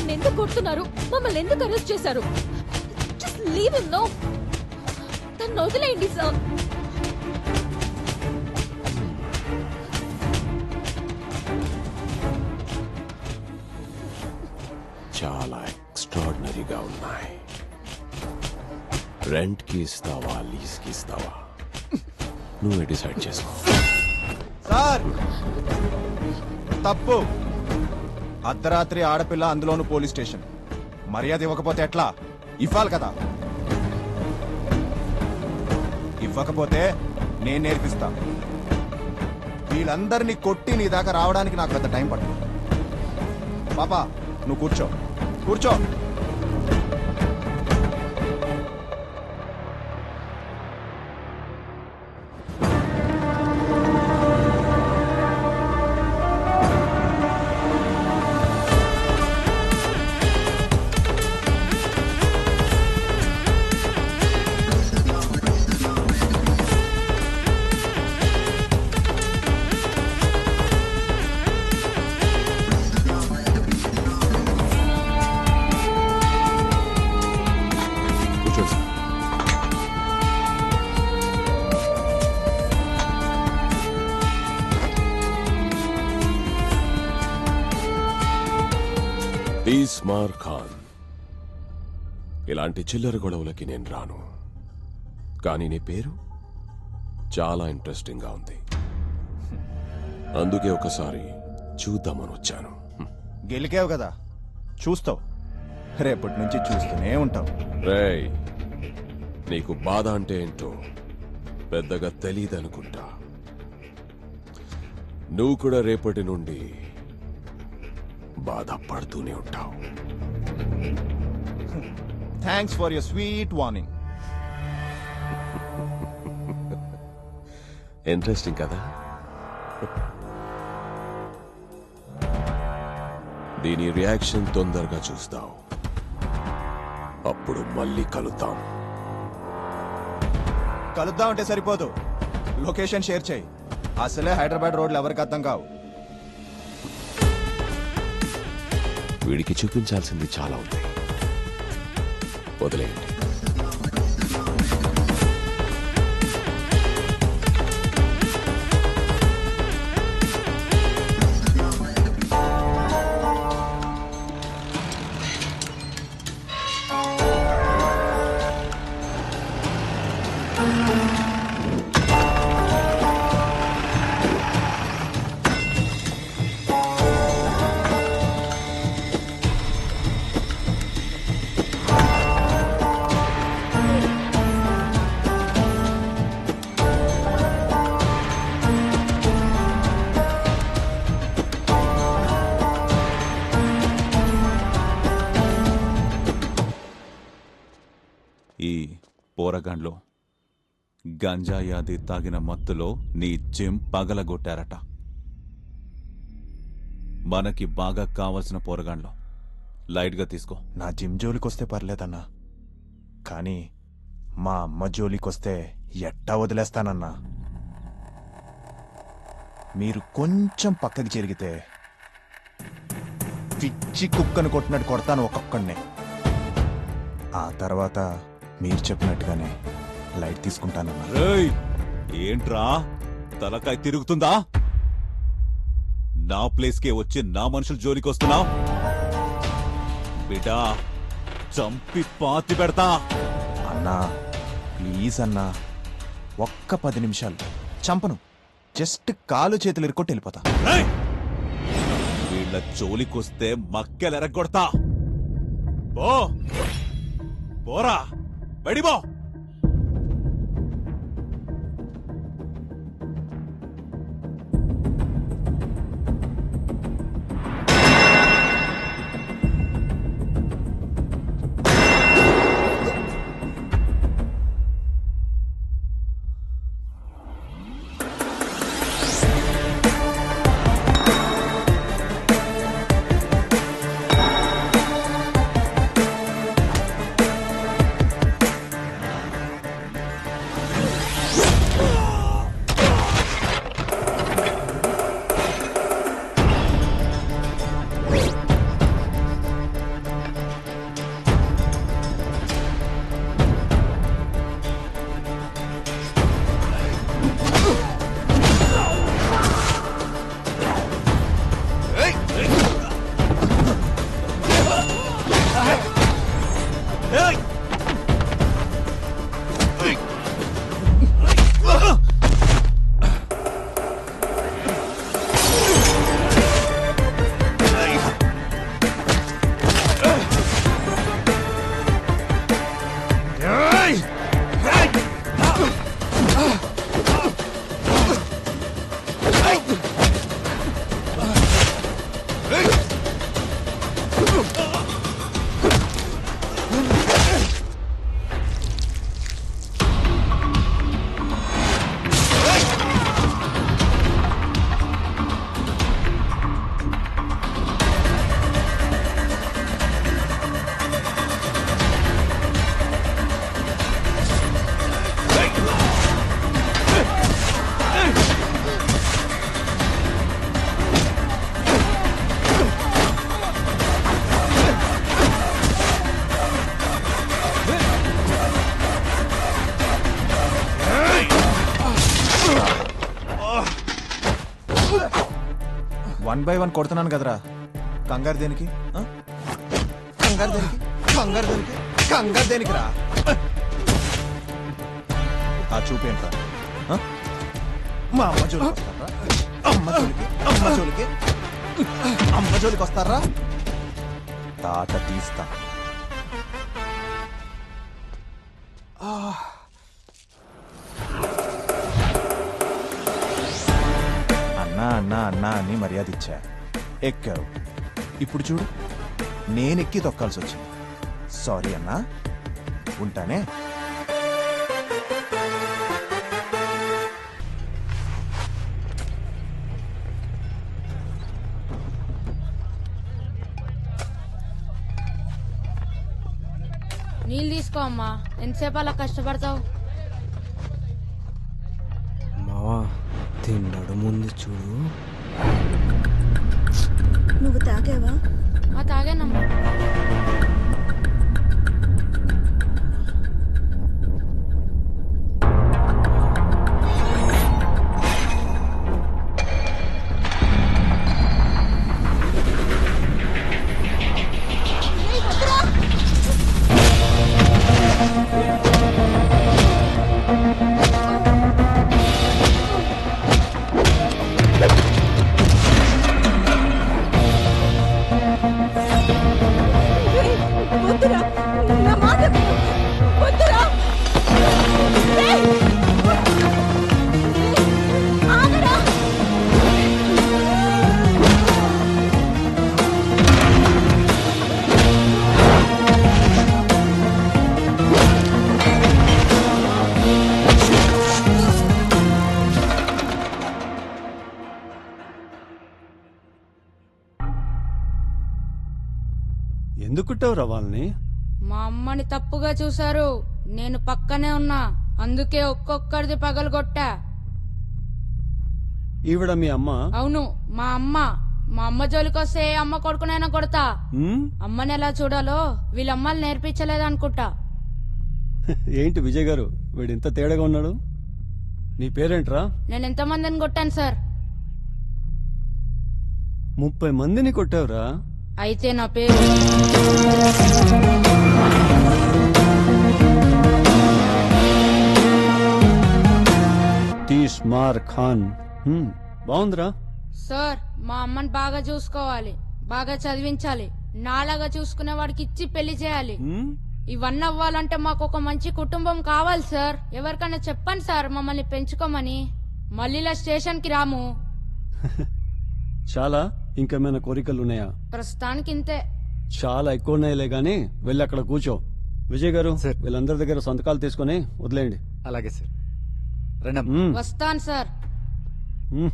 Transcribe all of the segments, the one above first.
నన్ను ఎందుకు కొడుతున్నారు? మమ్మల్ని ఎందుకు అరెస్ట్ చేశారు? Just leave him no. తను వదిలేయండి సార్. చాలా ఎక్స్ట్రాడినరీగా ఉన్నాయి. రెంట్ కి ఇస్తావా, లీజ్ కి ఇస్తావా? నువ్వే డిసైడ్ చేసుకో. సార్ తప్పు. అర్ధరాత్రి ఆడపిల్ల, అందులోనూ పోలీస్ స్టేషన్. మర్యాద ఇవ్వకపోతే ఎట్లా? ఇవ్వాలి కదా. ఇవ్వకపోతే నేను నేర్పిస్తా. వీళ్ళందరినీ కొట్టి నీ దాకా రావడానికి నాకు పెద్ద టైం పడుతుంది. పాపా నువ్వు కూర్చో, కూర్చో. ఇస్మార్ ఖాన్, ఇలాంటి చిల్లర గొడవలకి నేను రాను. కానీ నీ పేరు చాలా ఇంట్రెస్టింగ్ గా ఉంది. అందుకే ఒకసారి చూద్దామని వచ్చాను. గెలికావు కదా, చూస్తావు. రేపటి నుంచి చూస్తూనే ఉంటావు. రేయ్, నీకు బాధ అంటే ఏంటో పెద్దగా తెలీదనుకుంటా. నువ్వు కూడా రేపటి నుండి బాధపడుతూనే ఉంటావు. Thanks for your sweet warning. Interesting కదా? దీని రియాక్షన్ తొందరగా చూస్తావు. అప్పుడు మళ్ళీ కలుద్దాం. కలుద్దామంటే సరిపోదు, లొకేషన్ షేర్ చేయి. అసలే హైదరాబాద్ రోడ్లు ఎవరికి అర్థం కావు. వీడికి చూపించాల్సింది చాలా ఉంది. వదిలేయండి. ఈ పోరగాండ్లో గంజా యాది తాగిన మత్తులో నీ జిమ్ పగలగొట్టారట. మనకి బాగా కావలసిన పోరగాండ్లో లైట్గా తీసుకో. నా జిమ్ జోలికొస్తే పర్లేదన్నా, కానీ మా అమ్మ జోలికొస్తే ఎట్టా వదిలేస్తానన్నా. మీరు కొంచెం పక్కకి జరిగితే పిచ్చి కుక్కను కొట్టినట్టు కొడతాను ఒక్కొక్కడిని. ఆ తర్వాత మీరు చెప్పినట్టుగానే లైట్ తీసుకుంటానన్నా. ఏంట్రా తలకాయ తిరుగుతుందా? నా ప్లేస్కే వచ్చి నా మనుషుల జోలికి వస్తున్నావు బిడ్డా. చంపి పాతి పెడతా. అన్నా ప్లీజ్ అన్నా, ఒక్క 10 నిమిషాలు. చంపను, జస్ట్ కాలు చేతులు ఇరుక్కొట్టి వెళ్ళిపోతా. వీళ్ళ జోలికొస్తే మక్కెలెరగొడతా. బో పోరా, బడిబో. 1 by 1 కొడుతున్నాను కదరా, కంగారు దేనికి? ఆ? కంగారు దేనికి? కంగారు దేనికి? కంగారు దేనికి రా? ఆ చూపేంట్రా? ఆ? మా అమ్మ జోలికి వస్తారా? అమ్మ జోలికి వస్తారా? తాట తీస్తా. అన్నా అన్నా అన్నా అని మర్యాద ఇచ్చా, ఎక్కావు. ఇప్పుడు చూడు, నేనెక్కి తొక్కాల్సి వచ్చింది. సారీ అన్నా, ఉంటానే. నీళ్ళు తీసుకో అమ్మా, ఎంతసేపు అలా కష్టపడతావు? మావా తిన్నాడు ముందు చూడు. నువ్వు తాగావా? తాగానమ్మా. వద్దురా, నా మాట విను. వద్దురా. ఏయ్! ఆగరా. ఎందుకు కుట్టావురా వాళ్ళని? మా అమ్మని తప్పుగా చూశారు, నేను పక్కనే ఉన్నా, అందుకే ఒక్కొక్కరిది పగలగొట్టా. ఈవిడ మీ అమ్మ? అవును, మా అమ్మ. మా అమ్మ జోలికొస్తే ఏ అమ్మ కొడుకునైనా కొడతా. ఉమ్, అమ్మని ఎలా చూడాలో వీళ్ళమ్మలు నేర్పించలేదనుకుంటా. ఏంటి విజయ్ గారు, వీడు ఇంత తేడాగా ఉన్నాడు? నీ పేరేంట్రా? నేను ఎంతమందిని కొట్టాను సార్? 30 మందిని కొట్టావురా? అయితే నా పేరు తీస్మార్ ఖాన్. బాగుందిరా. సార్, మా అమ్మని బాగా చూసుకోవాలి, బాగా చదివించాలి, నాలాగా చూసుకునే వాడికి ఇచ్చి పెళ్లి చేయాలి. ఉమ్, ఇవన్నీ అవ్వాలంటే మాకు ఒక మంచి కుటుంబం కావాలి సార్. ఎవరికైనా చెప్పండి సార్ మమ్మల్ని పెంచుకోమని. మళ్ళీలా స్టేషన్ కి రాము. చాలా ఇంకేమైనా కోరికలు ఉన్నాయా? ప్రస్తుతానికి ఇంతే. చాలా ఎక్కువ ఉన్నాయిలే గానీ వెళ్ళి అక్కడ కూర్చో. విజయ్ గారు, వీళ్ళందరి దగ్గర సంతకాలు తీసుకుని వదిలేయండి. అలాగే సార్. రండి. ఉమ్, వస్తాను సార్. ఉమ్.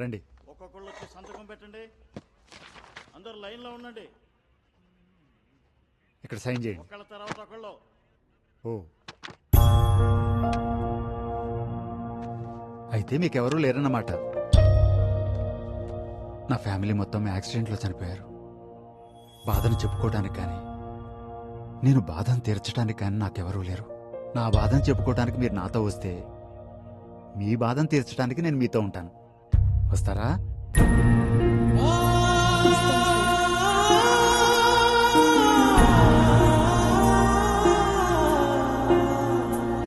రండి. ఒక్కొక్కళ్ళు వచ్చి సంతకం పెట్టండి. అందరు లైన్లో ఉండండి. ఇక్కడ సైన్ చేయండి. ఒకళ్ళ తర్వాత ఒకళ్ళు. ఓ, అయితే మీకెవరూ లేరన్నమాట. నా ఫ్యామిలీ మొత్తం యాక్సిడెంట్లో చనిపోయారు. బాధను చెప్పుకోవడానికి కానీ, నేను బాధను తీర్చడానికి కానీ నాకెవరూ లేరు. నా బాధను చెప్పుకోవడానికి మీరు నాతో వస్తే, మీ బాధను తీర్చడానికి నేను మీతో ఉంటాను. వస్తారా?